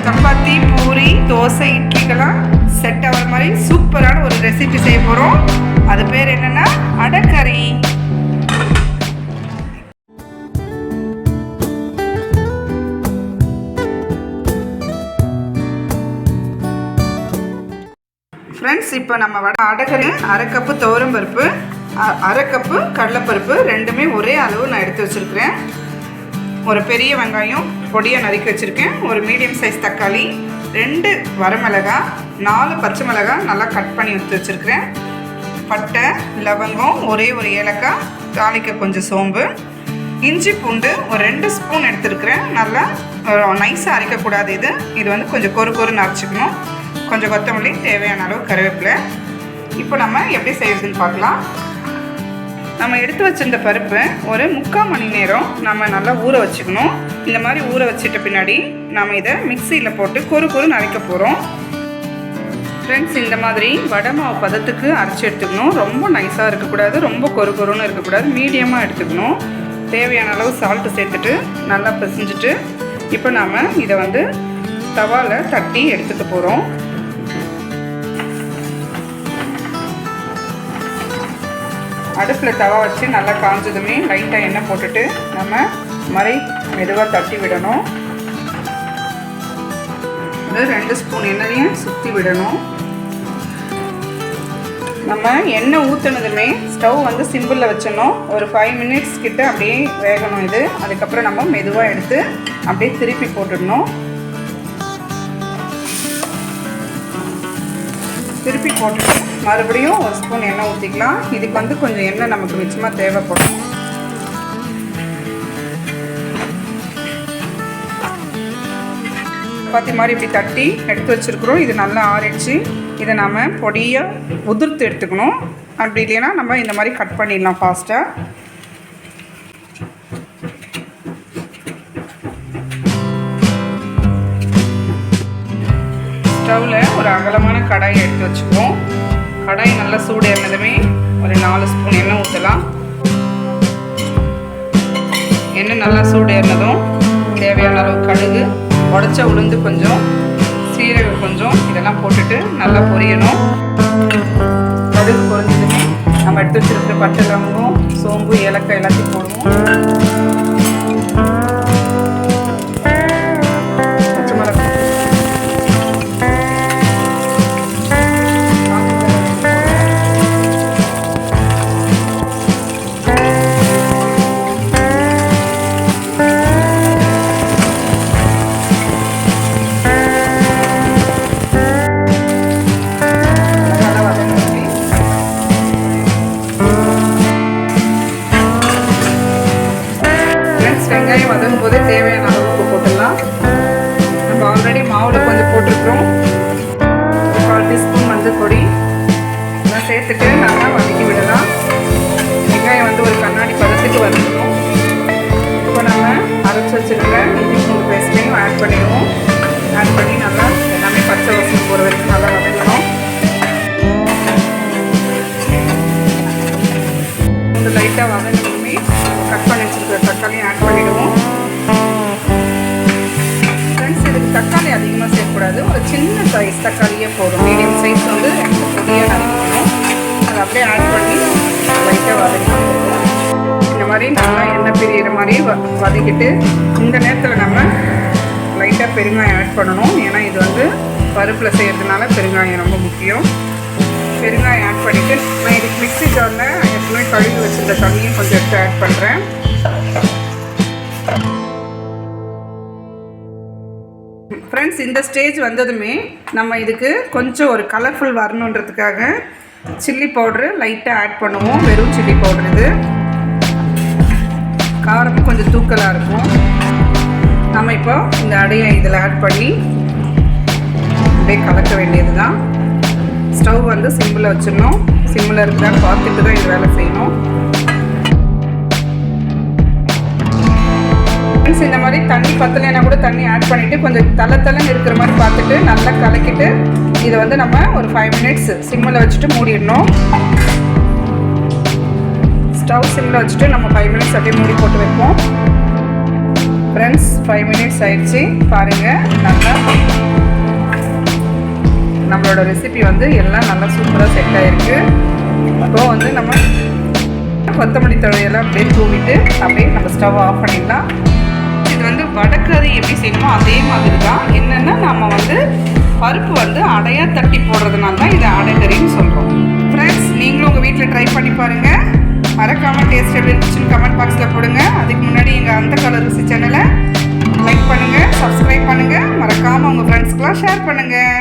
Chapati, puri, dosa, இட்லிக்கெல்லாம் set ஆகிற மாதிரி சூப்பரான ஒரு ரெசிபி செய்ய போகிறோம். அது பேர் என்னென்னா அடகரி. ஃப்ரெண்ட்ஸ், இப்போ நம்ம அடகரி 1/2 கப்பு துவரம்பருப்பு, 1/2 கப்பு கடலைப்பருப்பு ரெண்டுமே ஒரே அளவு நான் எடுத்து வச்சுருக்கிறேன். ஒரு பெரிய வெங்காயம் பொடியாக நறுக்கி வச்சுருக்கேன். ஒரு மீடியம் சைஸ் தக்காளி, 2 வரமிளகாய், 4 பச்சை மிளகாய் நல்லா கட் பண்ணி எடுத்து வச்சுருக்கிறேன். பட்டை, லவங்கம், ஒரே ஒரு ஏலக்காய், தாளிக்க கொஞ்சம் சோம்பு, இஞ்சி பூண்டு ஒரு 2 ஸ்பூன் எடுத்துருக்கிறேன். நல்லா நைஸாக அரைக்கக்கூடாது. இது வந்து கொஞ்சம் கொரு அரைச்சிக்கணும். கொஞ்சம் கொத்தமல்லி, தேவையான அளவு கருவேப்பிலை. இப்போ நம்ம எப்படி செய்யறதுன்னு பார்க்கலாம். நம்ம எடுத்து வச்சிருந்த பருப்பு ஒரு 3/4 மணி நேரம் நம்ம நல்லா ஊற வச்சுக்கணும். இந்த மாதிரி ஊற வச்சிட்ட பின்னாடி நம்ம இதை மிக்சியில் போட்டு கொரு அரைக்க போகிறோம். ஃப்ரெண்ட்ஸ், இந்த மாதிரி வடை மாவு பதத்துக்கு அரைச்சி எடுத்துக்கணும். ரொம்ப நைஸாக இருக்கக்கூடாது, ரொம்ப கொருன்னு இருக்கக்கூடாது, மீடியமாக எடுத்துக்கணும். தேவையான அளவு சால்ட்டு சேர்த்துட்டு நல்லா பிசைஞ்சிட்டு இப்போ நாம் இதை வந்து தவாவில் தட்டி எடுத்துக்க போகிறோம். அடுப்பில் தவா வச்சு நல்லா காஞ்சதுமே லைட்டாக எண்ணெய் போட்டுட்டு நம்ம மெதுவாக தட்டி விடணும். ஒரு 2 ஸ்பூன் எண்ணெயையும் சுற்றி விடணும். நம்ம எண்ணெய் ஊற்றுனதுமே ஸ்டவ் வந்து சிம்பிளில் வச்சிடணும். ஒரு 5 மினிட்ஸ் கிட்ட அப்படியே வேகணும் இது. அதுக்கப்புறம் நம்ம மெதுவாக எடுத்து அப்படியே திருப்பி போட்டுடணும். திருப்பி போட்டுட்டு மறுபடியும் 1 ஸ்பூன் எண்ணெய் ஊற்றிக்கலாம். இதுக்கு வந்து கொஞ்சம் எண்ணெய் நமக்கு மிச்சமாக தேவைப்படும். சப்பாத்தி மாதிரி இப்படி தட்டி எடுத்து வச்சுருக்குறோம். இது நல்லா ஆறிடுச்சு. இதை நம்ம பொடியாக உதிர்த்து எடுத்துக்கணும். அப்படி இல்லைன்னா நம்ம இந்த மாதிரி கட் பண்ணிடலாம் ஃபாஸ்ட்டாக. ஸ்டவ்வில் ஒரு அகலமான கடாயை எடுத்து வச்சுக்குவோம். கடாய் நல்லா சூடு ஏறினதுமே ஒரு 4 ஸ்பூன் எண்ணெய் ஊற்றலாம். எண்ணெய் நல்லா சூடு ஏறினதும் தேவையான அளவு கடுகு, உடச்ச உளுந்து கொஞ்சம், சீரகம் கொஞ்சம், இதெல்லாம் போட்டுட்டு நல்லா பொரியணும். கடுகு பொரிஞ்சதுமே நம்ம எடுத்து வச்சுருக்கிற பட்டை, லவங்கம், சோம்பு, ஏலக்காய் எல்லாத்தையும் போடுவோம். வெங்காயம் வதங்கும் போதே தேவையான அளவு உப்பு போட்டுடலாம். நம்ம ஆல்ரெடி மாவில் கொஞ்சம் போட்டிருக்கிறோம். 1/4 டீஸ்பூன் மஞ்சள் பொடி இதெல்லாம் சேர்த்துட்டு நல்லா வதக்கி விடலாம். வெங்காயம் வந்து ஒரு கண்ணாடி பதத்துக்கு வதக்கணும். இப்போ நம்ம அரைச்சி வச்சுருக்கிற இஞ்சி பூண்டு பேஸ்ட்டையும் ஆட் பண்ணிடுவோம். ஆட் பண்ணி நல்லா எல்லாமே பச்சை வாசனை போகிற வரைக்கும் நல்லா வதக்கணும். கொஞ்சம் லைட்டாக வதங்கினுமே கட் பண்ணி வச்சுருக்கிற தக்காளியும் ஆட் பண்ணிவிடுவோம். ஃப்ரெண்ட்ஸ், இதுக்கு தக்காளி அதிகமாக சேர்க்கக்கூடாது. ஒரு சின்ன சைஸ் தக்காளியே போதும். மீடியம் சைஸ் வந்து பொடியாக நறுக்கணும். அதை அப்படியே ஆட் பண்ணி லைட்டாக வதக்கிடுவோம். இந்த மாதிரி நல்லா எண்ணெய் பிரியிற மாதிரி வதக்கிட்டு இந்த நேரத்தில் நம்ம லைட்டாக பெருங்காயம் ஆட் பண்ணணும். ஏன்னா இது வந்து பருப்பில் செய்கிறதுனால பெருங்காயம் ரொம்ப முக்கியம். பெருங்காயம் ஆட் பண்ணிவிட்டு நான் இதுக்கு மிக்ஸி ஜாரில் எப்பவுமே கழுவி வச்சுருந்த தண்ணியும் கொஞ்சம் எடுத்து ஆட் பண்ணுறேன். ஃப்ரெண்ட்ஸ், இந்த ஸ்டேஜ் வந்ததுமே நம்ம இதுக்கு கொஞ்சம் ஒரு கலர்ஃபுல் வரணுன்றதுக்காக சில்லி பவுட்ரு லைட்டாக ஆட் பண்ணுவோம். வெறும் சில்லி பவுட்ரு. இது காரமும் கொஞ்சம் தூக்கலாக இருக்கும். நம்ம இப்போ இந்த அடையை இதில் ஆட் பண்ணி அப்படியே கலக்க வேண்டியது தான். ஸ்டவ் வந்து சிம்மில் வச்சிடணும். சிம்மில் இருக்குதான்னு பார்த்துட்டு தான் இது வேலை செய்யணும். இந்த மாதிரி தண்ணி பத்தலைன்னா கூட தண்ணி ஆட் பண்ணிவிட்டு கொஞ்சம் தலை இருக்கிற மாதிரி பார்த்துட்டு நல்லா கலக்கிட்டு இதை வந்து நம்ம ஒரு 5 மினிட்ஸ் சிம்மில் வச்சுட்டு மூடிடணும். ஸ்டவ் சிம்மில் வச்சுட்டு நம்ம 5 மினிட்ஸ் அப்படியே மூடி போட்டு வைப்போம். ஃப்ரெண்ட்ஸ், 5 மினிட்ஸ் ஆயிடுச்சு. பாருங்கள், நல்லா நம்மளோட ரெசிபி வந்து எல்லாம் நல்லா சூப்பராக செட் ஆகிருக்கு. இப்போ வந்து நம்ம கொத்தமல்லி தழையெல்லாம் அப்படியே தூவிட்டு அப்படியே நம்ம ஸ்டவ் ஆஃப் பண்ணிடலாம். இது வந்து வடக்கறி எப்படி செய்யணுமோ அதே மாதிரி தான். என்னென்னா நம்ம வந்து பருப்பு வந்து அடையாக தட்டி போடுறதுனால தான் இதை அடைக்கறின்னு சொல்கிறோம். ஃப்ரெண்ட்ஸ், நீங்களும் உங்கள் வீட்டில் ட்ரை பண்ணி பாருங்கள். மறக்காமல் டேஸ்ட் எப்படி இருந்துச்சுன்னு கமெண்ட் பாக்ஸில் போடுங்க. அதுக்கு முன்னாடி எங்கள் அந்த கால ருசி சேனலை லைக் பண்ணுங்கள், சப்ஸ்கிரைப் பண்ணுங்கள், மறக்காமல் உங்கள் ஃப்ரெண்ட்ஸ்க்கெலாம் ஷேர் பண்ணுங்கள்.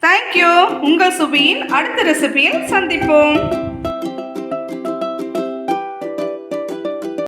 தேங்க்யூ. உங்கள் சுபியின் அடுத்த ரெசிபியில் சந்திப்போம்.